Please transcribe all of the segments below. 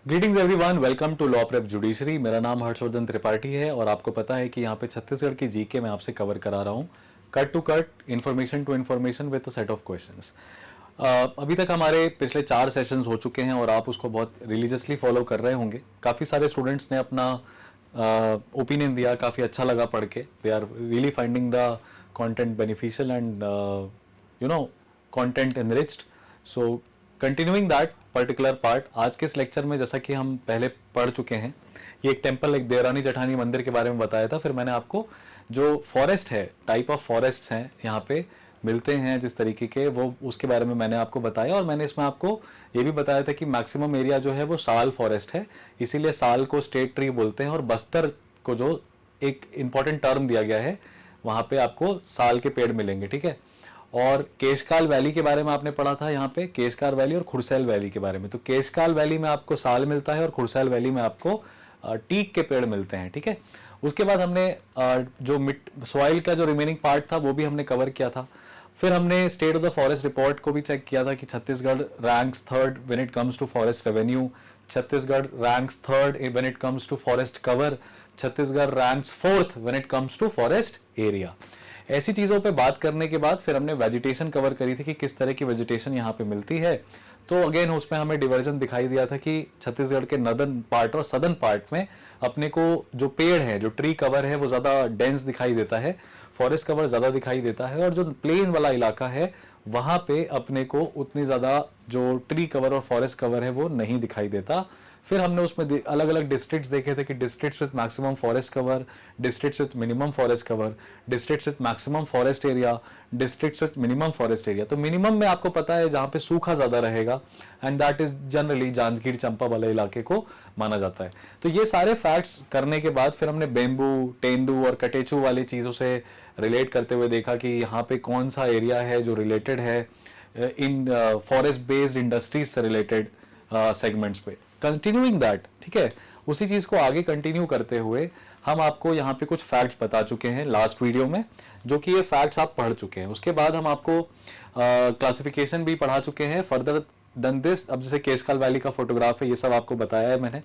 Greetings everyone, welcome to law prep judiciary. मेरा नाम हर्षवर्धन त्रिपाठी है और आपको पता है कि यहाँ पे छत्तीसगढ़ की जीके मैं आपसे कवर करा रहा हूँ, cut to cut, information to information with a set of questions. अभी तक हमारे पिछले 4 सेशंस हो चुके हैं और आप उसको बहुत रिलीजियसली फॉलो कर रहे होंगे। काफ़ी सारे स्टूडेंट्स ने अपना ओपिनियन दिया, काफ़ी अच्छा लगा पढ़ के। They are really finding the content beneficial and content enriched. So continuing that particular part, आज के इस लेक्चर में जैसा कि हम पहले पढ़ चुके हैं, ये एक टेम्पल, एक देवरानी जेठानी मंदिर के बारे में बताया था। फिर मैंने आपको जो फॉरेस्ट है, टाइप ऑफ फॉरेस्ट हैं यहाँ पे मिलते हैं जिस तरीके के, वो उसके बारे में मैंने आपको बताया। और मैंने इसमें आपको ये भी बताया था कि मैक्सिमम एरिया जो है वो साल फॉरेस्ट है, इसीलिए साल को स्टेट ट्री बोलते हैं। और बस्तर को जो एक इंपॉर्टेंट टर्म दिया गया है, वहाँ पे आपको साल के पेड़ मिलेंगे, ठीक है। और केशकाल वैली के बारे में आपने पढ़ा था, यहाँ पे केशकाल वैली और खुरसैल वैली के बारे में। तो केशकाल वैली में आपको साल मिलता है और खुरसैल वैली में आपको टीक के पेड़ मिलते हैं, ठीक है। उसके बाद हमने जो सॉइल का जो रिमेनिंग पार्ट था वो भी हमने कवर किया था। फिर हमने state of the forest report को भी चेक किया था कि Chhattisgarh ranks third when it comes to forest revenue, Chhattisgarh ranks third when it comes to forest cover, Chhattisgarh ranks fourth when it comes to forest area. ऐसी चीज़ों पे बात करने के बाद फिर हमने वेजिटेशन कवर करी थी कि किस तरह की वेजिटेशन यहाँ पे मिलती है। तो अगेन उसमें हमें डिवर्जन दिखाई दिया था कि छत्तीसगढ़ के नॉर्दर्न पार्ट और सदर्न पार्ट में अपने को जो पेड़ है, जो ट्री कवर है, वो ज़्यादा डेंस दिखाई देता है, फॉरेस्ट कवर ज़्यादा दिखाई देता है। और जो प्लेन वाला इलाका है वहाँ पे अपने को उतनी ज़्यादा जो ट्री कवर और फॉरेस्ट कवर है वो नहीं दिखाई देता। फिर हमने उसमें अलग अलग डिस्ट्रिक्ट्स देखे थे कि districts with maximum forest cover, districts with minimum forest cover, districts with maximum forest area, districts with minimum forest area. तो मिनिमम में आपको पता है जहाँ पे सूखा ज़्यादा रहेगा, and that is generally Janjgir Champa वाले इलाके को माना जाता है। तो ये सारे फैक्ट्स करने के बाद फिर हमने बेम्बू, तेंदू और कटेचू वाली चीज़ों से रिलेट करते हुए देखा कि यहाँ पे कौन सा एरिया है जो रिलेटेड है इन फॉरेस्ट बेस्ड इंडस्ट्रीज से रिलेटेड सेगमेंट्स पे। कंटिन्यूइंग दैट, ठीक है, उसी चीज़ को आगे कंटिन्यू करते हुए हम आपको यहाँ पे कुछ फैक्ट्स बता चुके हैं लास्ट वीडियो में, जो कि ये फैक्ट्स आप पढ़ चुके हैं। उसके बाद हम आपको क्लासिफिकेशन भी पढ़ा चुके हैं फर्दर देन दिस। अब जैसे केशकाल वैली का फोटोग्राफ है, ये सब आपको बताया है मैंने,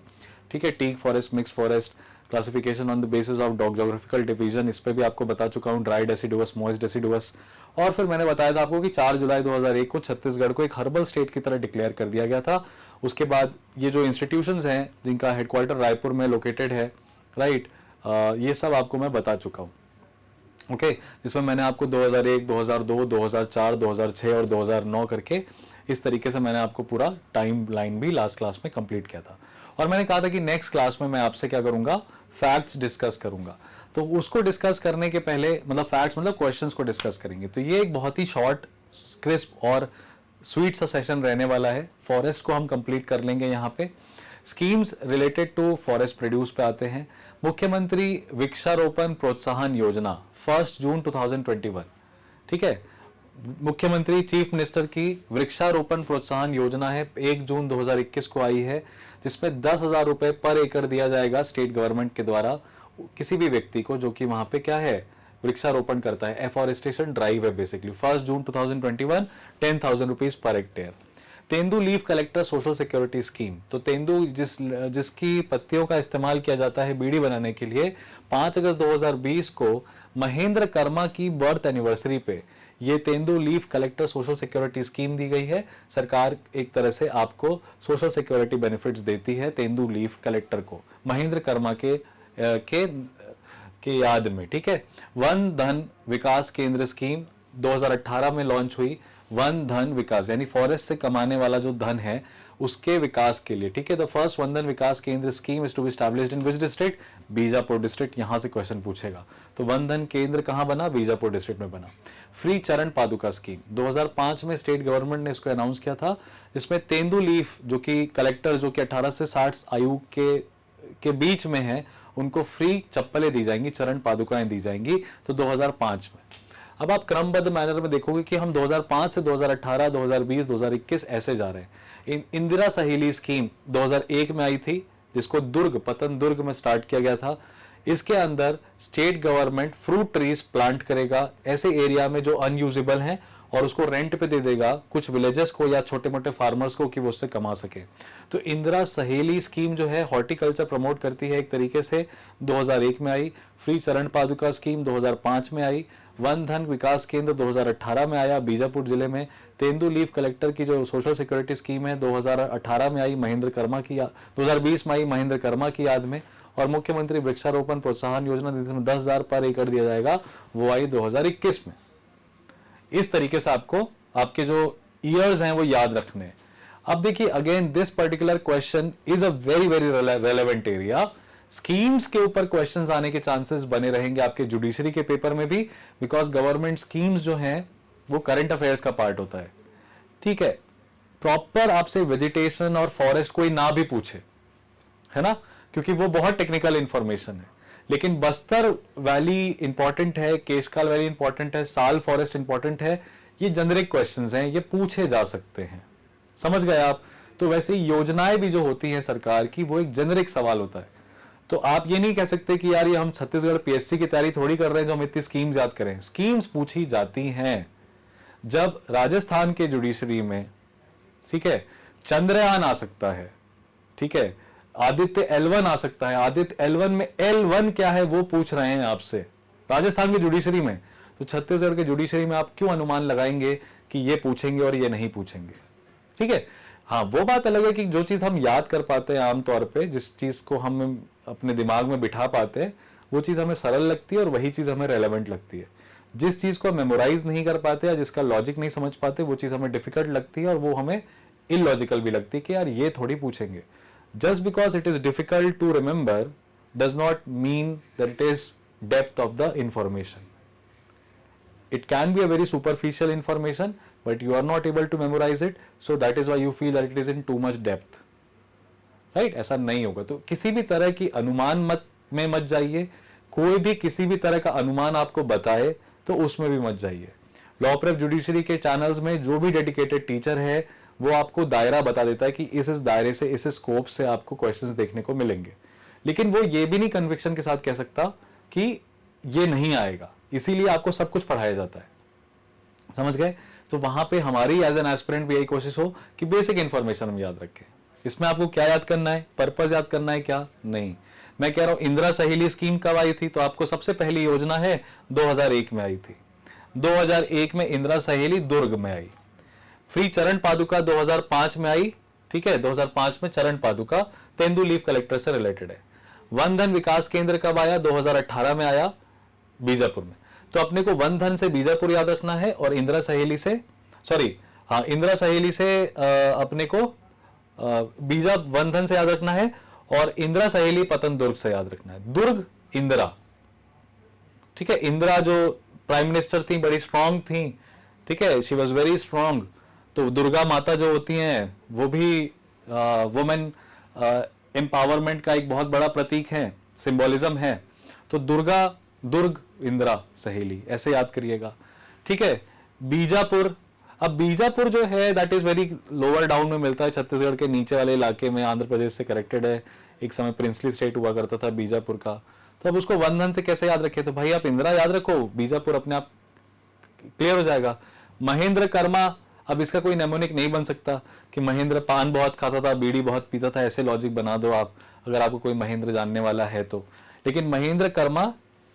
ठीक है। Teak forest, mix forest, classification on the basis of geographical division, इस पे भी आपको बता चुका हूँ, ड्राई डेसिडुअस, मॉइस्ट डेसिडुअस। और फिर मैंने बताया था आपको कि 4 जुलाई 2001 को छत्तीसगढ़ को एक हर्बल स्टेट की तरह डिक्लेयर कर दिया गया था। उसके बाद ये जो इंस्टीट्यूशंस हैं जिनका हेडक्वार्टर रायपुर में लोकेटेड है, राइट, ये सब आपको मैं बता चुका हूँ, ओके। जिसमें मैंने आपको 2001, 2002, 2004, 2006 और 2009 करके इस तरीके से मैंने आपको पूरा टाइम लाइन भी लास्ट क्लास में कंप्लीट किया था। और मैंने कहा था कि नेक्स्ट क्लास में मैं आपसे क्या करूंगा, फैक्ट्स डिस्कस करूंगा। तो उसको डिस्कस करने के पहले, मतलब फैक्ट्स मतलब क्वेश्चंस को डिस्कस करेंगे। तो ये एक बहुत ही शॉर्ट, क्रिस्प और स्वीट सा सेशन रहने वाला है। फॉरेस्ट को हम कंप्लीट कर लेंगे यहाँ पे। Schemes related to forest produce पे आते हैं। मुख्यमंत्री वृक्षारोपण प्रोत्साहन योजना 1 जून 2021, ठीक है। मुख्यमंत्री चीफ मिनिस्टर की वृक्षारोपण प्रोत्साहन योजना है, 1 जून 2021 को आई है, जिसमें 10,000 रुपए पर एकड़ दिया जाएगा स्टेट गवर्नमेंट के द्वारा किसी भी व्यक्ति को जो कि वहां पे क्या है, वृक्षारोपण करता है। एफॉरेस्टेशन ड्राइव है बेसिकली। 1 जून 2021, 10,000 rupees per hectare. Tendu leaf collector social security scheme, तो तेंदू जिसकी पत्तियों का इस्तेमाल किया जाता है बीड़ी बनाने के लिए, 5 अगस्त 2020 को महेंद्र कर्मा की बर्थ एनिवर्सरी पे ये tendu leaf collector social security scheme दी गई है। सरकार एक तरह से आपको सोशल सिक्योरिटी बेनिफिट्स देती है तेंदू लीफ कलेक्टर को, महेंद्र कर्मा के याद में, ठीक है। वन धन विकास केंद्र स्कीम 2018 में लॉन्च हुई। वन धन विकास यानी फॉरेस्ट से कमाने वाला जो धन है उसके विकास के लिए, ठीक है। The first one Dhan Vikas Kendra scheme is to be established in which district, Bijapur district. यहां से क्वेश्चन पूछेगा। तो वन धन केंद्र कहां बना, बीजापुर डिस्ट्रिक्ट में बना। फ्री चरण पादुका स्कीम 2005 में स्टेट गवर्नमेंट ने इसको अनाउंस किया था, जिसमें तेंदू लीफ जो कि कलेक्टर जो कि 18 से 60 आयु के बीच में है, उनको फ्री चप्पलें दी जाएंगी, चरण पादुकाएं दी जाएंगी। तो 2005 में। अब आप क्रमबद्ध मैनर में देखोगे कि हम 2005 से 2018, 2020, 2021 ऐसे जा रहे हैं। इंदिरा सहेली स्कीम 2001 में आई थी, जिसको पतन दुर्ग में स्टार्ट किया गया था। इसके अंदर state government fruit trees plant करेगा ऐसे एरिया में जो अनयूजेबल हैं, और उसको रेंट पे दे देगा कुछ विलेजेस को या छोटे मोटे फार्मर्स को कि वो उससे कमा सके। तो इंदिरा सहेली स्कीम जो है हॉर्टिकल्चर प्रमोट करती है एक तरीके से, 2001 में आई। फ्री चरण पादुका स्कीम 2005 में आई। वन धन विकास केंद्र 2018 में आया बीजापुर जिले में। तेंदु लीफ कलेक्टर की जो सोशल सिक्योरिटी स्कीम है 2018 में आई महेंद्र कर्मा की 2020 में आई महेंद्र कर्मा की याद में। और मुख्यमंत्री वृक्षारोपण प्रोत्साहन योजना जिसमें 10,000 पर एकड़ दिया जाएगा वो आई 2021 में। इस तरीके से आपको आपके जो ईयर्स हैं वो याद रखने हैं। अब देखिए again this particular question is a very very relevant area. Schemes के ऊपर क्वेश्चंस आने के चांसेस बने रहेंगे आपके जुडिशरी के पेपर में भी, बिकॉज गवर्नमेंट स्कीम्स जो हैं वो करंट अफेयर्स का पार्ट होता है। ठीक है, प्रॉपर आपसे वेजिटेशन और फॉरेस्ट कोई ना भी पूछे, है ना, क्योंकि वो बहुत टेक्निकल इंफॉर्मेशन है, लेकिन बस्तर वैली इंपॉर्टेंट है, केशकाल वैली इंपॉर्टेंट है, साल फॉरेस्ट इंपॉर्टेंट है, ये जेनरिक क्वेश्चंस हैं, ये पूछे जा सकते हैं। समझ गए आप? तो वैसे योजनाएं भी जो होती हैं सरकार की वो एक जेनरिक सवाल होता है। तो आप ये नहीं कह सकते कि यार ये हम छत्तीसगढ़ पीएससी की तैयारी थोड़ी कर रहे हैं जो हम इतनी स्कीम्स याद करें। स्कीम्स पूछी जाती हैं। जब राजस्थान के जुडिशरी में, ठीक है, चंद्रयान आ सकता है, ठीक है, आदित्य L1 आ सकता है, आदित्य L1 में L1 क्या है वो पूछ रहे हैं आपसे राजस्थान की जुडिशरी में, तो छत्तीसगढ़ के जुडिशरी में आप क्यों अनुमान लगाएंगे कि ये पूछेंगे और ये नहीं पूछेंगे? ठीक है, हाँ वो बात अलग है कि जो चीज हम याद कर पाते हैं आमतौर पे, जिस चीज को हम अपने दिमाग में बिठा पाते हैं वो चीज हमें सरल लगती है और वही चीज हमें रेलेवेंट लगती है। जिस चीज को मेमोराइज नहीं कर पाते या जिसका लॉजिक नहीं समझ पाते वो चीज हमें डिफिकल्ट लगती है और वो हमें इलॉजिकल भी लगती है कि यार ये थोड़ी पूछेंगे। Just because it is difficult to remember does not mean that it is depth of the information. It can be a very superficial information, but you are not able to memorize it, so that is why you feel that it is in too much depth. Right? ऐसा नहीं होगा। तो किसी भी तरह की अनुमान मत जाइए। कोई भी किसी भी तरह का अनुमान आपको बताए तो उसमें भी मत जाइए। लॉ प्रेप जुडिशरी के चैनल्स में जो भी डेडिकेटेड टीचर है वो आपको दायरा बता देता है कि इस दायरे से, इस स्कोप से आपको क्वेश्चंस देखने को मिलेंगे, लेकिन वो ये भी नहीं कन्विक्शन के साथ कह सकता कि ये नहीं आएगा, इसीलिए आपको सब कुछ पढ़ाया जाता है। समझ गए? तो वहां पे हमारी एज एन एस्पिरेंट भी यही कोशिश हो कि बेसिक इंफॉर्मेशन हम याद रखें। इसमें आपको क्या याद करना है, पर्पस याद करना है क्या? नहीं। मैं कह रहा हूं इंदिरा सहेली स्कीम कब आई थी, तो आपको सबसे पहली योजना है 2001 में आई थी। 2001 में इंदिरा सहेली दुर्ग में आई। फ्री चरण पादुका 2005 में आई, ठीक है, 2005 में चरण पादुका तेंदु लीफ कलेक्टर से रिलेटेड है। वन धन विकास केंद्र कब आया? 2018 में आया बीजापुर में। तो अपने को वन धन से बीजापुर याद रखना है और इंदिरा सहेली से, इंदिरा सहेली से अपने को बीजा वन धन से याद रखना है और इंदिरा सहेली पतन दुर्ग से याद रखना है। दुर्ग इंदिरा, ठीक है, इंदिरा जो प्राइम मिनिस्टर थी बड़ी स्ट्रांग थी, ठीक है, शी वॉज वेरी स्ट्रांग। तो दुर्गा माता जो होती हैं वो भी वुमेन एम्पावरमेंट का एक बहुत बड़ा प्रतीक है, सिंबोलिज्म है। तो दुर्गा, दुर्ग, इंदिरा सहेली, ऐसे याद करिएगा। ठीक है, बीजापुर, अब बीजापुर जो है that is very lower down में मिलता है, छत्तीसगढ़ के नीचे वाले इलाके में, आंध्र प्रदेश से कनेक्टेड है। एक समय प्रिंसली स्टेट हुआ करता था बीजापुर का। तो अब उसको वन धन से कैसे याद रखे? तो भाई आप इंदिरा याद रखो, बीजापुर अपने आप क्लियर हो जाएगा। महेंद्र कर्मा, अब इसका कोई नेमोनिक नहीं बन सकता कि महेंद्र पान बहुत खाता था, बीड़ी बहुत पीता था, ऐसे लॉजिक बना दो आप, अगर आपको कोई महेंद्र जानने वाला है तो। लेकिन महेंद्र कर्मा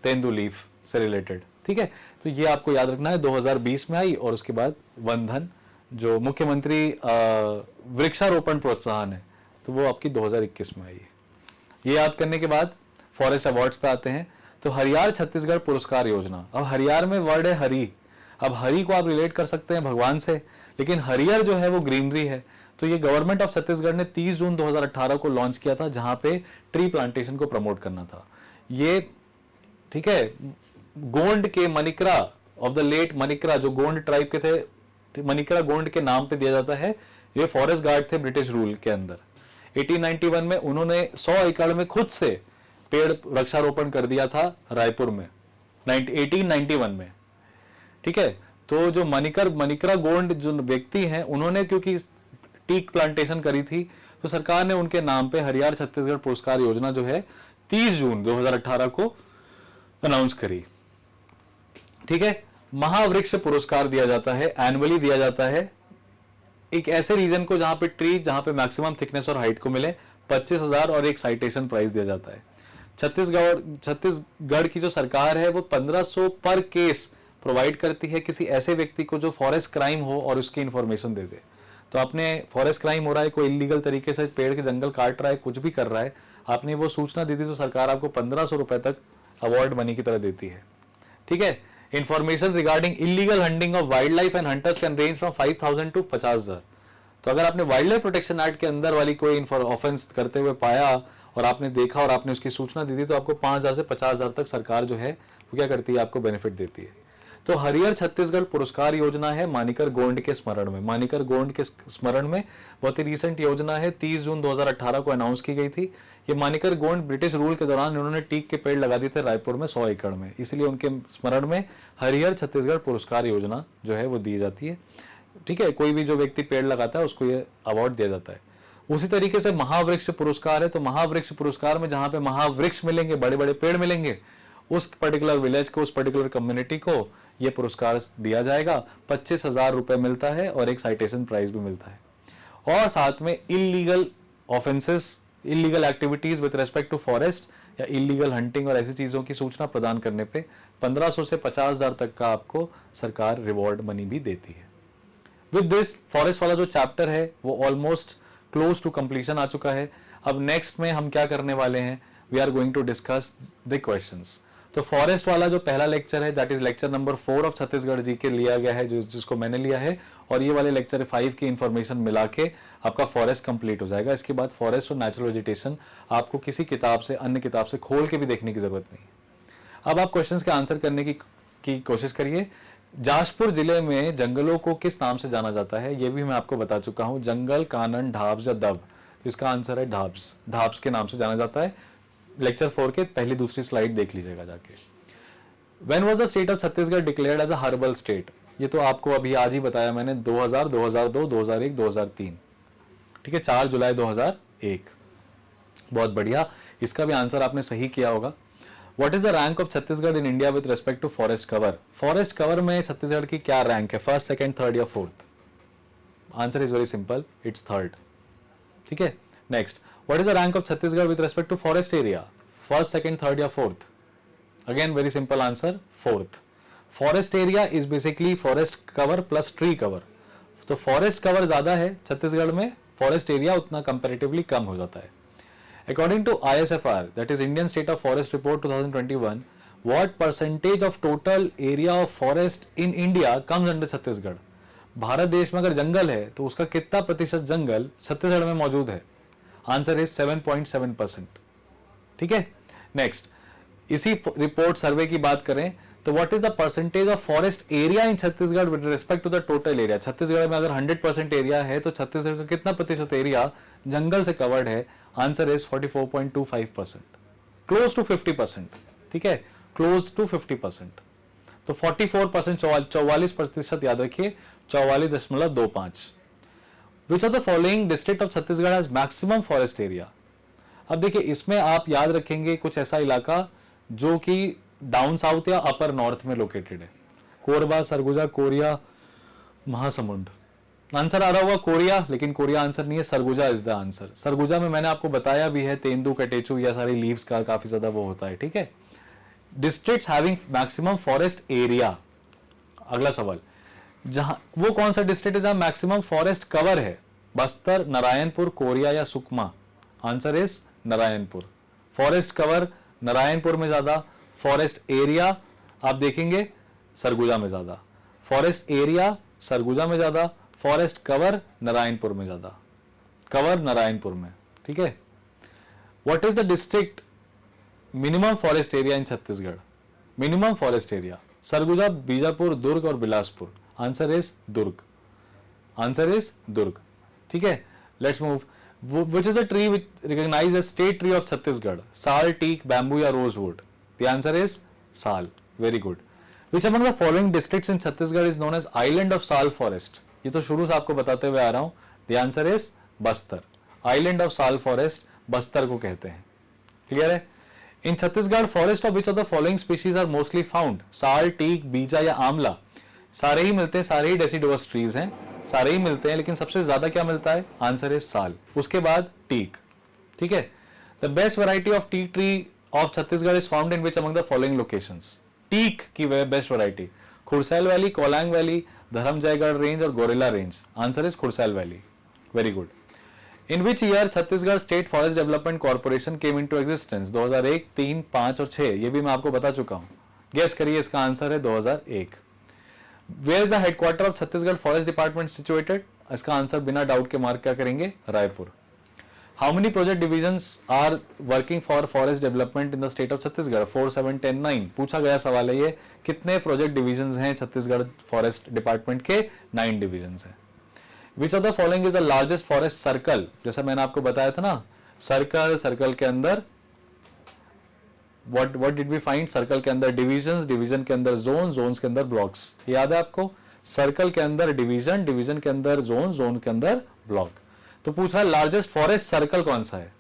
तेंदु लीफ से रिलेटेड, ठीक है, तो ये आपको याद रखना है। 2020 में आई और उसके बाद वन धन जो मुख्यमंत्री वृक्षारोपण प्रोत्साहन है तो वो आपकी 2021 में आई है। ये याद करने के बाद फॉरेस्ट अवार्ड्स पे आते हैं। तो हरियार छत्तीसगढ़ पुरस्कार योजना, अब हरियार में वर्ड है हरी। अब हरी को आप रिलेट कर सकते हैं भगवान से, लेकिन हरियर जो है वो ग्रीनरी है। तो ये गवर्नमेंट ऑफ छत्तीसगढ़ ने 30 जून 2018 को लॉन्च किया था, जहां पे ट्री प्लांटेशन को प्रमोट करना था। ये, ठीक है, गोंड के मनिकरा ऑफ द लेट मनिकरा, जो गोंड ट्राइब के थे, मनिकरा गोंड के नाम पे दिया जाता है। ये फॉरेस्ट गार्ड थे ब्रिटिश रूल के अंदर। 1891 में उन्होंने 100 एकड़ में खुद से पेड़ वृक्षारोपण कर दिया था रायपुर में 1891 में। ठीक है, तो जो मनिकरा गोंड जो व्यक्ति हैं उन्होंने क्योंकि टीक प्लांटेशन करी थी तो सरकार ने उनके नाम पे हरियार छत्तीसगढ़ पुरस्कार योजना जो है 30 जून 2018 को अनाउंस करी। ठीक है, महावृक्ष पुरस्कार दिया जाता है, एनुअली दिया जाता है एक ऐसे रीजन को जहां पे ट्री जहां पे मैक्सिमम थिकनेस और हाइट को मिले, 25,000 और एक साइटेशन प्राइज दिया जाता है। छत्तीसगढ़ की जो सरकार है वो 1500 पर केस प्रोवाइड करती है किसी ऐसे व्यक्ति को जो फॉरेस्ट क्राइम हो और उसकी इंफॉर्मेशन दे दे। तो आपने फॉरेस्ट क्राइम हो रहा है, कोई इलीगल तरीके से पेड़ के जंगल काट रहा है, कुछ भी कर रहा है, आपने वो सूचना दी थी तो सरकार आपको 1500 रुपए तक अवार्ड मनी की तरह देती है। ठीक है। Information regarding illegal hunting of wild life and hunters can range from 5,000 to 50,000। तो अगर आपने वाइल्ड लाइफ प्रोटेक्शन एक्ट के अंदर वाली कोई ऑफेंस करते हुए पाया और आपने देखा और आपने उसकी सूचना दी थी तो आपको 5,000 से 50,000 तक सरकार जो है वो क्या करती है, आपको बेनिफिट देती है। तो हरियर छत्तीसगढ़ पुरस्कार योजना है मानिकर गोंड के स्मरण में। मानिकर गोंड के स्मरण में बहुत ही रिसेंट योजना है, 30 जून 2018 को अनाउंस की गई थी। ये मानिकर गोंड ब्रिटिश रूल के दौरान उन्होंने टीक के पेड़ लगा दिए थे रायपुर में 100 एकड़ में, इसलिए उनके स्मरण में हरियर छत्तीसगढ़ पुरस्कार योजना जो है वो दी जाती है। ठीक है। कोई भी जो व्यक्ति पेड़ लगाता है उसको ये अवार्ड दिया जाता है। उसी तरीके से महावृक्ष पुरस्कार है, तो महावृक्ष पुरस्कार में जहां पे महावृक्ष मिलेंगे, बड़े बड़े पेड़ मिलेंगे, उस पर्टिकुलर विलेज को, उस पर्टिकुलर कम्युनिटी को यह पुरस्कार दिया जाएगा। 25,000 रुपए मिलता है और एक साइटेशन प्राइज भी मिलता है। और साथ में illegal offences, illegal activities with respect to forest या इलीगल हंटिंग और ऐसी चीजों की सूचना प्रदान करने पे 1500 से 50,000 तक का आपको सरकार रिवॉर्ड मनी भी देती है। विद दिस फॉरेस्ट वाला जो चैप्टर है वो ऑलमोस्ट क्लोज टू कंप्लीशन आ चुका है। अब नेक्स्ट में हम क्या करने वाले हैं, we are going to discuss the questions. तो फॉरेस्ट वाला जो पहला लेक्चर है that is lecture number 4 of Chhattisgarh ji के लिया गया है, जिसको मैंने लिया है, और ये वाले लेक्चर 5 की इंफॉर्मेशन मिला के आपका फॉरेस्ट कंप्लीट हो जाएगा। इसके बाद फॉरेस्ट और नेचुरल वेजिटेशन आपको किसी किताब से, अन्य किताब से खोल के भी देखने की जरूरत नहीं। अब आप क्वेश्चंस के आंसर करने की कोशिश करिए। जाजपुर जिले में जंगलों को किस नाम से जाना जाता है, ये भी मैं आपको बता चुका हूं, जंगल, कानन, ढाब्स या दब। तो इसका आंसर है ढाब्स। ढाब्स के नाम से जाना जाता है। लेक्चर 4 के पहली दूसरी स्लाइड देख लीजिएगा जाके। When was the state of Chhattisgarh declared as a herbal state? ये तो आपको अभी आज ही बताया मैंने, 2000, 2002, 2001, 2003। ठीक है, 4 जुलाई 2001। बहुत बढ़िया, इसका भी आंसर आपने सही किया होगा। What is the rank of Chhattisgarh in India with respect to forest cover? Forest cover में छत्तीसगढ़ की क्या रैंक है, फर्स्ट, सेकंड, थर्ड या fourth? Answer is very simple, it's third. ठीक है। Next, what is the rank of Chhattisgarh with respect to forest area, first, second, third या fourth? Again very simple answer, fourth. Forest area is basically forest cover plus tree cover. तो forest cover ज्यादा है छत्तीसगढ़ में, forest area उतना comparatively कम हो जाता है। According to ISFR, that is Indian state of forest report 2021, what percentage of total area of forest in India comes under Chhattisgarh? Bharat देश में अगर जंगल है तो उसका कितना प्रतिशत जंगल छत्तीसगढ़ में मौजूद है? Answer is 7.7%। ठीक है। नेक्स्ट, इसी रिपोर्ट सर्वे की बात करें तो what is the percentage of forest area in Chhattisgarh with respect to the total area? Chhattisgarh में अगर 100% एरिया है तो छत्तीसगढ़ का कितना प्रतिशत एरिया जंगल से कवर्ड है? Answer is 44.25%, close to 50%। ठीक है, क्लोज टू 50%। तो 44%, 44% याद रखिए, 44.25। विच of the following district of Chhattisgarh has maximum forest area? अब देखिए, इसमें आप याद रखेंगे कुछ ऐसा इलाका जो कि डाउन साउथ या अपर नॉर्थ में लोकेटेड है। कोरबा, सरगुजा, कोरिया, महासमुंद। आंसर आ रहा होगा कोरिया, लेकिन कोरिया आंसर नहीं है, Surguja is the answer. Surguja में मैंने आपको बताया भी है, तेंदू, कटेचू या सारी लीव्स का काफी ज्यादा वो होता है। ठीक है। Districts having maximum forest area, अगला सवाल, जहां वो कौन सा डिस्ट्रिक्ट है जहां मैक्सिमम फॉरेस्ट कवर है? बस्तर, नारायणपुर, कोरिया या Sukma? Answer is Narayanpur. Forest cover Narayanpur में ज्यादा, फॉरेस्ट एरिया आप देखेंगे सरगुजा में ज्यादा। फॉरेस्ट एरिया सरगुजा में ज्यादा, फॉरेस्ट कवर नारायणपुर में ज्यादा। कवर नारायणपुर में। ठीक है। What is the district minimum forest area in Chhattisgarh? Minimum forest area Surguja, Bijapur, Durg और Bilaspur. Answer is Durg. Answer is Durg. ठीक है। Let's move. Which is a tree which recognized as state tree of Chhattisgarh? साल, teak, bamboo या rosewood? The answer is साल। Very good. Which among the following districts in Chhattisgarh is known as Island of Sal Forest? ये तो शुरू से आपको बताते हुए आ रहा हूं। The answer is Bastar. Island of Sal Forest Bastar को कहते हैं। क्लियर है? In Chhattisgarh, forest of which of the following species are mostly found? साल, टीक, बीजा या आंवला? सारे ही मिलते हैं, सारे ही डेसिडुअस ट्रीज हैं, सारे ही मिलते हैं, लेकिन सबसे ज्यादा क्या मिलता है? आंसर है साल। उसके बाद टीक। ठीक है, the best variety of teak tree of Chhattisgarh is found in which among the following locations? Teak की best variety, Khursail valley, Kolang valley, Dharamjaigarh range और Gorela range. Answer is Khursail valley. Very good. In which year Chhattisgarh state forest development corporation came into existence? 2001, 3, 5 और 6। ये भी मैं आपको बता चुका हूं। गेस करिए, इसका आंसर है 2001। Where is the headquarter of Chhattisgarh forest department situated? इसका आंसर बिना डाउट के मार्क क्या करेंगे? Raipur. How many project divisions are working for forest development in the state of Chhattisgarh? 4, 7, 10, 9। पूछा गया सवाल है ये, कितने प्रोजेक्ट डिविजन्स हैं छत्तीसगढ़ फॉरेस्ट डिपार्टमेंट के? 9 डिविजन्स हैं। विच of the following is the largest forest circle? जैसा मैंने आपको बताया था ना, सर्कल के अंदर what did we find? Circle के अंदर डिविजन, डिवीजन के अंदर जोन, जोन्स के अंदर ब्लॉक्स। याद है आपको? सर्कल के अंदर डिवीजन, डिवीजन के अंदर जोन, जोन के अंदर ब्लॉक। तो पूछ रहा है लार्जेस्ट फॉरेस्ट सर्कल कौन सा है?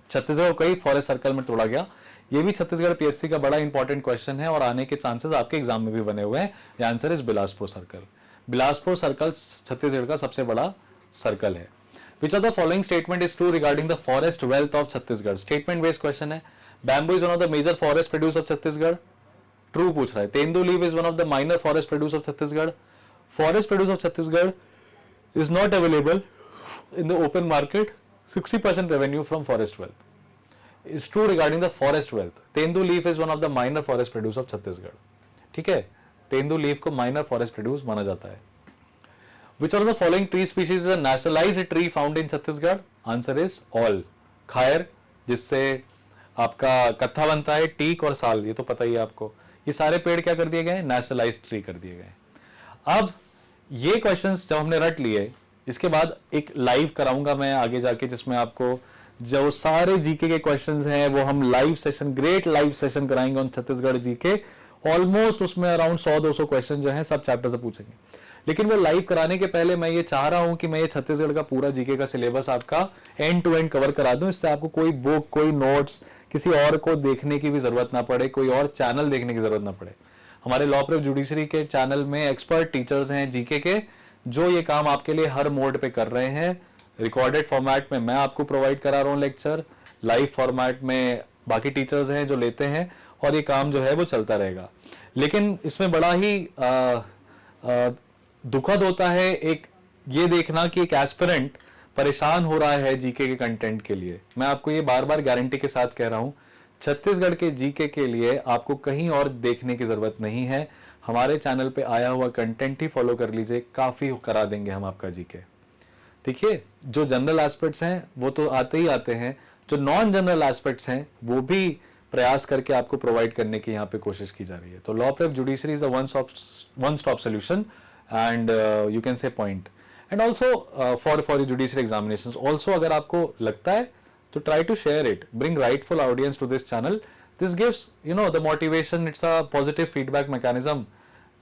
छत्तीसगढ़ को कई फॉरेस्ट सर्कल में तोड़ा गया। ये भी छत्तीसगढ़ पीएससी का बड़ा इंपॉर्टेंट क्वेश्चन है और आने के चांसेस आपके एग्जाम में भी बने हुए हैं। Answer is Bilaspur circle. Bilaspur circle Chhattisgarh का सबसे बड़ा सर्कल है। Which of the following statement is true regarding the forest wealth of Chhattisgarh? Statement based question है। Bamboo is one of the major forest produce of Chhattisgarh. True पूछ रहा है। Tendu leave is one of the minor forest produce of Chhattisgarh. Forest produce of Chhattisgarh is not available in the open market. 60% revenue from forest wealth is true regarding the forest wealth. Tendu leaf is one of the minor forest produce of Chhattisgarh. ठीक है, tendu leaf को minor forest produce माना जाता है। Which of the following tree species is a nationalized tree found in Chhattisgarh? Answer is all. खायर, जिससे आपका कत्था बनता है, टीक और साल, ये तो पता ही है आपको। ये सारे पेड़ क्या कर दिए गए? नेशनलाइज्ड ट्री कर दिए गए। अब ये क्वेश्चंस जब हमने रट लिए, इसके बाद एक लाइव कराऊंगा मैं आगे जाके, जिसमें आपको जो सारे जीके के क्वेश्चंस हैं वो हम live session, great live session कराएंगे ऑन छत्तीसगढ़ जीके। ऑलमोस्ट उसमें अराउंड 100-200 क्वेश्चन जो हैं सब चैप्टर से पूछेंगे। लेकिन वो लाइव कराने के पहले मैं ये चाह रहा हूं कि मैं ये छत्तीसगढ़ का पूरा जीके का सिलेबस आपका एंड टू एंड कवर करा दूं। इससे आपको कोई बुक, कोई नोट्स, किसी और को देखने की भी जरूरत ना पड़े, कोई और चैनल देखने की जरूरत ना पड़े। हमारे लॉ प्रेप जुडिशरी के चैनल में एक्सपर्ट टीचर्स हैं जीके के, जो ये काम आपके लिए हर मोड पे कर रहे हैं। रिकॉर्डेड फॉर्मेट में मैं आपको प्रोवाइड करा रहा हूँ लेक्चर, लाइव फॉर्मेट में बाकी टीचर्स हैं जो लेते हैं, और ये काम जो है वो चलता रहेगा। लेकिन इसमें बड़ा ही दुखद होता है एक ये देखना कि एक एस्पिरेंट परेशान हो रहा है जीके के कंटेंट के लिए। मैं आपको ये बार बार गारंटी के साथ कह रहा हूँ, छत्तीसगढ़ के जीके के लिए आपको कहीं और देखने की जरूरत नहीं है। हमारे चैनल पे आया हुआ कंटेंट ही फॉलो कर लीजिए, काफी करा देंगे हम आपका जीके। देखिए, जो जनरल एस्पेक्ट्स हैं वो तो आते ही आते हैं, जो नॉन जनरल एस्पेक्ट्स हैं वो भी प्रयास करके आपको प्रोवाइड करने की यहाँ पे कोशिश की जा रही है। तो law prep judiciary is a one stop solution and you can say point, and also for judiciary examinations also. अगर आपको लगता है तो try to share it, bring rightful audience to this channel. This gives the motivation, it's a positive feedback mechanism.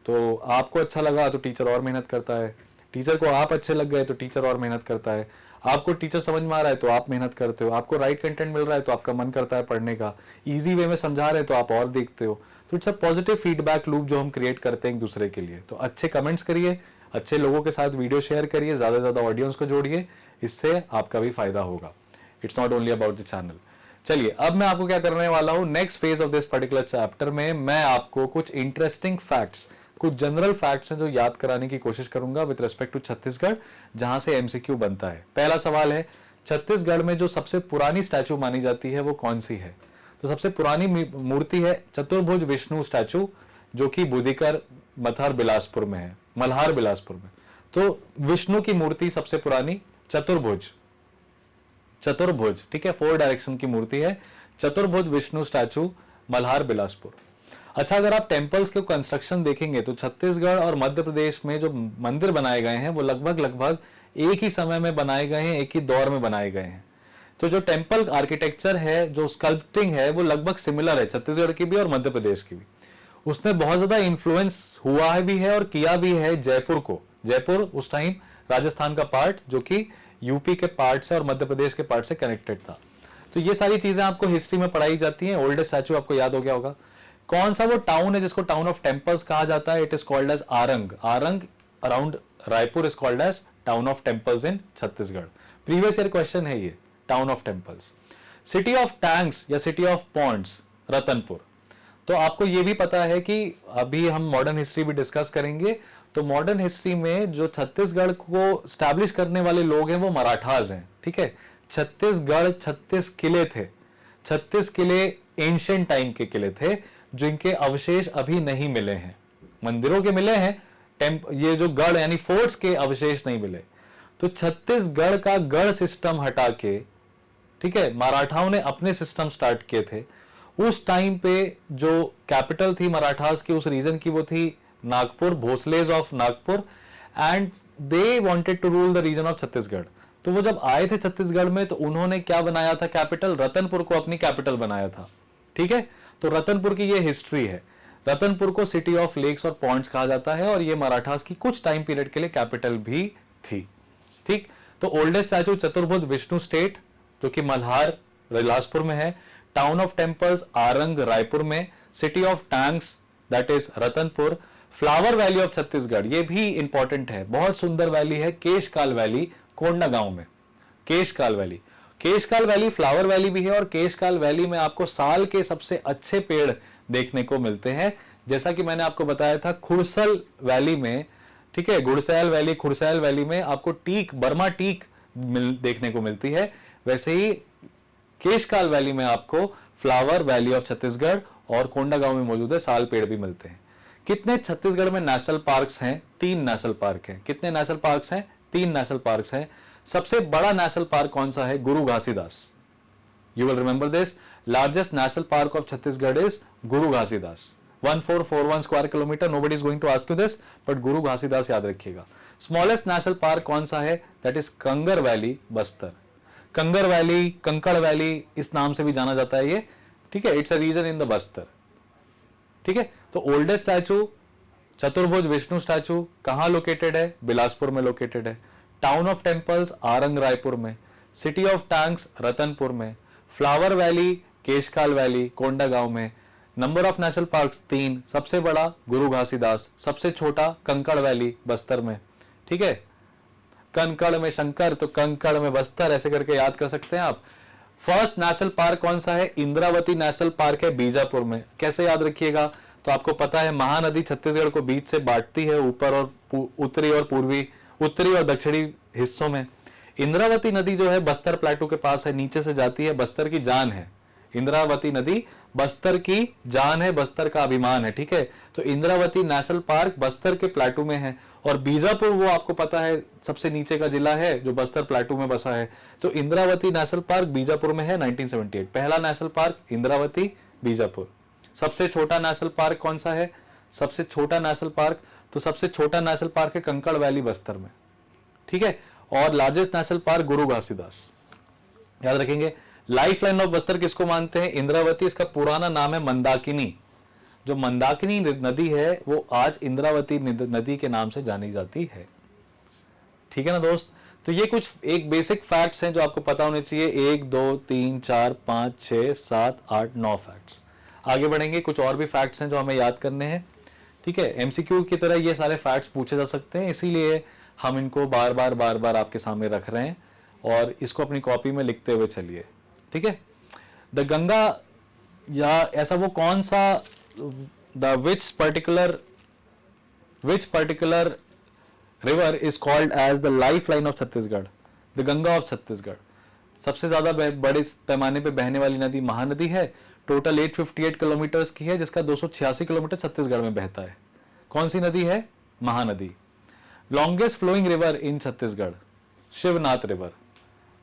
तो आपको अच्छा लगा तो टीचर और मेहनत करता है, टीचर को आप अच्छे लग गए तो टीचर और मेहनत करता है, आपको टीचर समझ में आ रहा है तो आप मेहनत करते हो, आपको राइट कंटेंट मिल रहा है तो आपका मन करता है पढ़ने का, इजी वे में समझा रहे हैं तो आप और देखते हो। तो it's a positive feedback loop जो हम क्रिएट करते हैं एक दूसरे के लिए। तो अच्छे कमेंट्स करिए, अच्छे लोगों के साथ वीडियो शेयर करिए, ज्यादा से ज्यादा ऑडियंस को जोड़िए, इससे आपका भी फायदा होगा। It's not only about the channel. चलिए, अब मैं आपको क्या करने वाला हूं, next phase of this particular chapter में मैं आपको कुछ इंटरेस्टिंग फैक्ट्स, कुछ जनरल फैक्ट्स हैं जो याद कराने की कोशिश करूंगा विद रिस्पेक्ट टू छत्तीसगढ़, जहां से एमसीक्यू बनता है। पहला सवाल है, छत्तीसगढ़ में जो सबसे पुरानी स्टैचू मानी जाती है वो कौन सी है? तो सबसे पुरानी मूर्ति है चतुर्भुज विष्णु स्टैचू, जो कि बुधिकर मल्हार बिलासपुर में है, मल्हार बिलासपुर में। तो विष्णु की मूर्ति सबसे पुरानी चतुर्भुज, ठीक है, 4 डायरेक्शन की मूर्ति है, चतुर्भुज विष्णु स्टैचू, मल्हार बिलासपुर। अच्छा, अगर आप टेम्पल्स के कंस्ट्रक्शन देखेंगे तो छत्तीसगढ़ और मध्य प्रदेश में जो मंदिर बनाए गए हैं वो लगभग एक ही समय में बनाए गए हैं, एक ही दौर में बनाए गए हैं। तो जो टेम्पल आर्किटेक्चर है, जो स्कल्पटिंग है, वो लगभग सिमिलर है छत्तीसगढ़ की भी और मध्य प्रदेश की भी। उसने बहुत ज्यादा इन्फ्लुएंस हुआ है भी है और किया भी है जयपुर को। जयपुर उस टाइम राजस्थान का पार्ट जो कि यूपी के पार्ट से और मध्य प्रदेश के पार्ट से कनेक्टेड था। तो ये सारी चीजें आपको हिस्ट्री में पढ़ाई जाती हैं। ओल्डेस्ट स्टैचू आपको याद हो गया होगा। कौन सा वो टाउन है जिसको टाउन ऑफ टेम्पल्स कहा जाता है? It is called as Arang. Arang around Raipur is called as town of temples in Chhattisgarh. Previous year question है ये, town of temples. City of tanks या सिटी ऑफ पॉन्ड्स, रतनपुर। तो आपको ये भी पता है कि अभी हम मॉडर्न हिस्ट्री भी डिस्कस करेंगे, तो मॉडर्न हिस्ट्री में जो छत्तीसगढ़ को स्टैब्लिश करने वाले लोग हैं वो मराठास हैं, ठीक है। छत्तीसगढ़ 36 किले थे, 36 किले एंशिएंट टाइम के किले थे, जिनके अवशेष अभी नहीं मिले हैं। मंदिरों के मिले हैं, ये जो गढ़ यानी फोर्ट्स के अवशेष नहीं मिले। तो छत्तीसगढ़ का गढ़ सिस्टम हटा के, ठीक है, मराठाओं ने अपने सिस्टम स्टार्ट किए थे। उस टाइम पे जो कैपिटल थी मराठास की उस रीजन की वो थी Nagpur, Bhosles of Nagpur, and they wanted to rule the region of Chhattisgarh. तो वो जब आए थे छत्तीसगढ़ में तो उन्होंने क्या बनाया था कैपिटल? रतनपुर को अपनी कैपिटल बनाया था, ठीक है। तो रतनपुर की ये हिस्ट्री है। रतनपुर को सिटी ऑफ लेक्स और पॉन्ड्स कहा जाता है और ये मराठास की कुछ टाइम पीरियड के लिए कैपिटल भी थी, ठीक। तो ओल्डेस्ट स्टैचू चतुर्भुज विष्णु स्टेट जो कि मल्हार बिलासपुर में है, town of temples Arang Raipur में, city of tanks that is Ratanpur, flower valley of Chhattisgarh, ये भी इंपॉर्टेंट है, बहुत सुंदर वैली है, केशकाल वैली कोंडागांव में। Keshkal valley, Keshkal valley flower valley भी है और केशकाल वैली में आपको साल के सबसे अच्छे पेड़ देखने को मिलते हैं। जैसा कि मैंने आपको बताया था खुरसल वैली में, ठीक है, गुड़सैल वैली, खुरसैल वैली में आपको टीक, बर्मा टीक देखने को मिलती है, वैसे ही केशकाल वैली में आपको फ्लावर वैली ऑफ छत्तीसगढ़ और कोंडागांव में मौजूद है साल पेड़ भी मिलते हैं। कितने छत्तीसगढ़ में नेशनल पार्क्स हैं? 3 नेशनल पार्क हैं। कितने नेशनल पार्क्स हैं? 3 नेशनल पार्क्स हैं। सबसे बड़ा नेशनल पार्क कौन सा है? Guru Ghasidas. You will remember this, largest national park of Chhattisgarh is Guru Ghasidas, 1441 square kilometre. Nobody is going to ask you this, but Guru Ghasidas याद रखिएगा। स्मॉलेस्ट नेशनल पार्क कौन सा है? That is Kanger valley, Bastar. Kanger valley, कंकड़ वैली इस नाम से भी जाना जाता है ये, ठीक है, it's a region in the Bastar, ठीक है। तो ओल्डेस्ट स्टैचू चतुर्भुज विष्णु स्टैचू कहां लोकेटेड है? बिलासपुर में लोकेटेड है। Town of temples Arang Raipur में, सिटी ऑफ टैंक्स रतनपुर में, flower valley Keshkal valley Kondagaon में। नंबर ऑफ नेशनल पार्क्स 3, सबसे बड़ा गुरु घासीदास, सबसे छोटा कंकड़ वैली बस्तर में, ठीक है। कंकड़ में शंकर तो कंकड़ में बस्तर, ऐसे करके याद कर सकते हैं आप। फर्स्ट नेशनल पार्क कौन सा है? इंद्रावती नेशनल पार्क है बीजापुर में। कैसे याद रखिएगा? तो आपको पता है महानदी छत्तीसगढ़ को बीच से बांटती है, ऊपर और उत्तरी और पूर्वी, उत्तरी और दक्षिणी हिस्सों में। इंद्रावती नदी जो है बस्तर प्लेटू के पास है, नीचे से जाती है, बस्तर की जान है। इंद्रावती नदी बस्तर की जान है, बस्तर का अभिमान है, ठीक है। तो इंद्रावती नेशनल पार्क बस्तर के प्लेटू में है और बीजापुर वो आपको पता है सबसे नीचे का जिला है जो बस्तर प्लेटू में बसा है। तो इंद्रावती नेशनल पार्क बीजापुर में है, 1978 पहला नेशनल पार्क इंद्रावती बीजापुर। सबसे छोटा नेशनल पार्क कौन सा है? सबसे छोटा नेशनल पार्क, तो सबसे छोटा नेशनल पार्क है कंकड़ वैली बस्तर में, ठीक है। और लार्जेस्ट नेशनल पार्क गुरु घासीदास, याद रखेंगे। लाइफ लाइन ऑफ बस्तर किसको मानते हैं? इंद्रावती, इसका पुराना नाम है मंदाकिनी। जो मंदाकिनी नदी है वो आज इंद्रावती नदी के नाम से जानी जाती है, ठीक है ना दोस्त। तो ये कुछ एक बेसिक फैक्ट्स हैं जो आपको पता होने चाहिए। 1 2 3 4 5 6 7 8 9 फैक्ट्स। आगे बढ़ेंगे, कुछ और भी फैक्ट्स हैं जो हमें याद करने हैं, ठीक है। एमसीक्यू की तरह ये सारे फैक्ट्स पूछे जा सकते हैं, इसीलिए हम इनको बार बार आपके सामने रख रहे हैं और इसको अपनी कॉपी में लिखते हुए चलिए, ठीक है। द गंगा, या ऐसा वो कौन सा, the which particular river is called as the life line of Chhattisgarh? The Ganga of Chhattisgarh. सबसे ज्यादा बड़े पैमाने पे बहने वाली नदी महानदी है, टोटल 858 किलोमीटर्स की है, जिसका 286 किलोमीटर छत्तीसगढ़ में बहता है। कौन सी नदी है? Mahanadi. Longest flowing river in Chhattisgarh, Shivnath river,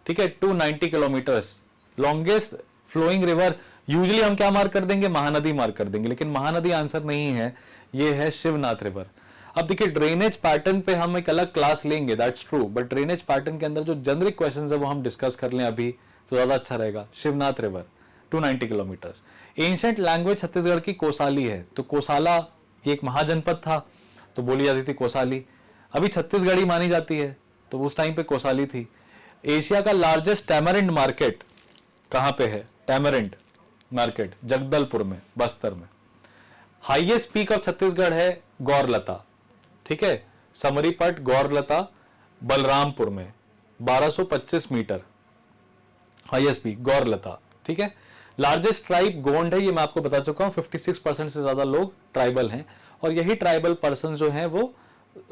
ठीक है, 290 kilometres longest flowing river. Usually हम क्या मार्क कर देंगे? महानदी मार्क कर देंगे, लेकिन महानदी आंसर नहीं है, ये है शिवनाथ रिवर। अब देखिए ड्रेनेज पैटर्न पे हम एक अलग क्लास लेंगे, that's true, but drainage pattern के अंदर जो जेनरिक क्वेश्चंस है वो हम डिस्कस कर लें अभी तो ज्यादा अच्छा रहेगा। Shivnath river 290 kilometres. Ancient language Chhattisgarh की कोसाली है, तो कोसाला ये एक महाजनपद था तो बोली जाती थी कोसाली, अभी छत्तीसगढ़ी मानी जाती है, तो उस टाइम पे कोसाली थी। एशिया का लार्जेस्ट टैमरिंड मार्केट कहां पे है? टैमरिंड मार्केट जगदलपुर में, बस्तर में। हाईएस्ट पीक ऑफ छत्तीसगढ़ है गौरलता, ठीक है, समरी पट गौरलता बलरामपुर में 1225 मीटर हाईएस्ट पीक गौरलता, ठीक है। लार्जेस्ट ट्राइब गोंड है, ये मैं आपको बता चुका हूं, 56% से ज्यादा लोग ट्राइबल हैं, और यही ट्राइबल पर्सन जो हैं वो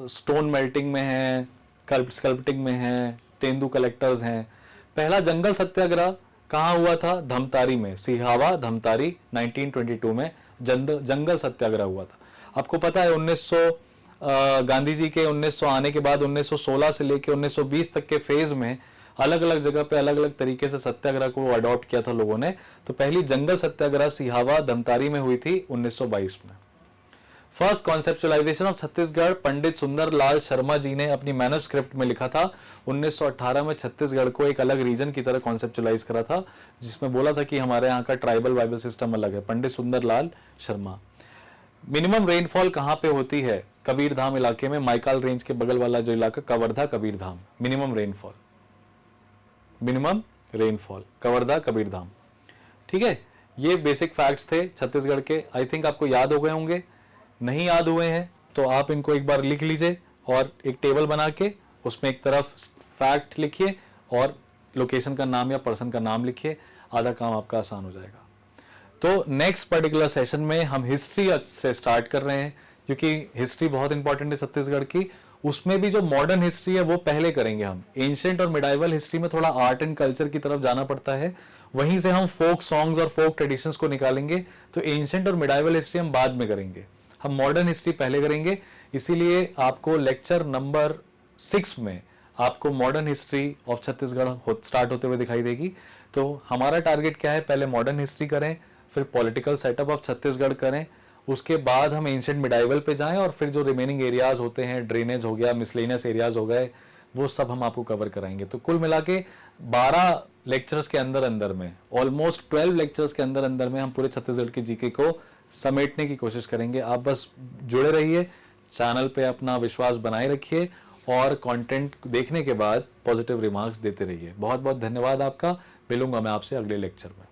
स्टोन मेल्टिंग में हैं, स्कल्पटिंग में हैं, तेंदू कलेक्टर्स हैं। पहला जंगल सत्याग्रह कहाँ हुआ था? धमतारी में, सिहावा धमतारी 1922 में जंगल सत्याग्रह हुआ था। आपको पता है 1900 गांधी जी के 1900 आने के बाद 1916 से लेकर 1920 तक के फेज में अलग अलग जगह पे अलग अलग तरीके से सत्याग्रह को अडॉप्ट किया था लोगों ने। तो पहली जंगल सत्याग्रह सिहावा धमतारी में हुई थी 1922 में। First conceptualisation of Chhattisgarh Pandit Sundarlal Sharma ji ने अपनी मैन्युस्क्रिप्ट में लिखा था। 1918 में छत्तीसगढ़ को एक अलग रीजन की तरह कॉन्सेप्चुअलाइज करा था, जिसमें बोला था कि हमारे यहाँ का ट्राइबल वाइबल सिस्टम अलग है। पंडित सुंदरलाल शर्मा। मिनिमम रेनफॉल कहाँ पे होती है? कबीरधाम इलाके में, माइकाल रेंज के बगल वाला जो इलाका कवर्धा कबीरधाम। मिनिमम रेनफॉल कवर्धा कबीरधाम, ठीक है। ये बेसिक फैक्ट्स थे छत्तीसगढ़ के। आई थिंक आपको याद हो गए होंगे। नहीं याद हुए हैं तो आप इनको एक बार लिख लीजिए और एक टेबल बना के उसमें एक तरफ फैक्ट लिखिए और लोकेशन का नाम या पर्सन का नाम लिखिए, आधा काम आपका आसान हो जाएगा। तो नेक्स्ट पर्टिकुलर सेशन में हम हिस्ट्री से स्टार्ट कर रहे हैं, क्योंकि हिस्ट्री बहुत इंपॉर्टेंट है छत्तीसगढ़ की। उसमें भी जो मॉडर्न हिस्ट्री है वो पहले करेंगे हम। एंशिएंट और मिडाइवल हिस्ट्री में थोड़ा आर्ट एंड कल्चर की तरफ जाना पड़ता है, वहीं से हम फोक सॉन्ग्स और फोक ट्रेडिशंस को निकालेंगे। तो एंशिएंट और मिडाइवल हिस्ट्री हम बाद में करेंगे, हम मॉडर्न हिस्ट्री पहले करेंगे। इसीलिए आपको लेक्चर नंबर 6 में आपको modern history of Chhattisgarh start होते हुए दिखाई देगी। तो हमारा टारगेट क्या है? पहले मॉडर्न हिस्ट्री करें, फिर पॉलिटिकल सेटअप ऑफ छत्तीसगढ़ करें, उसके बाद हम एंशिएंट मिडाइवल पे जाएं, और फिर जो रिमेनिंग एरियाज होते हैं, ड्रेनेज हो गया, मिसलेनियस एरियाज हो गए, वो सब हम आपको कवर कराएंगे। तो कुल मिला के 12 लेक्चर्स के अंदर अंदर में, ऑलमोस्ट 12 लेक्चर्स के अंदर अंदर में हम पूरे छत्तीसगढ़ की जीके को समेटने की कोशिश करेंगे। आप बस जुड़े रहिए, चैनल पे अपना विश्वास बनाए रखिए, और कंटेंट देखने के बाद पॉजिटिव रिमार्क्स देते रहिए। बहुत बहुत धन्यवाद आपका। मिलूंगा मैं आपसे अगले लेक्चर में।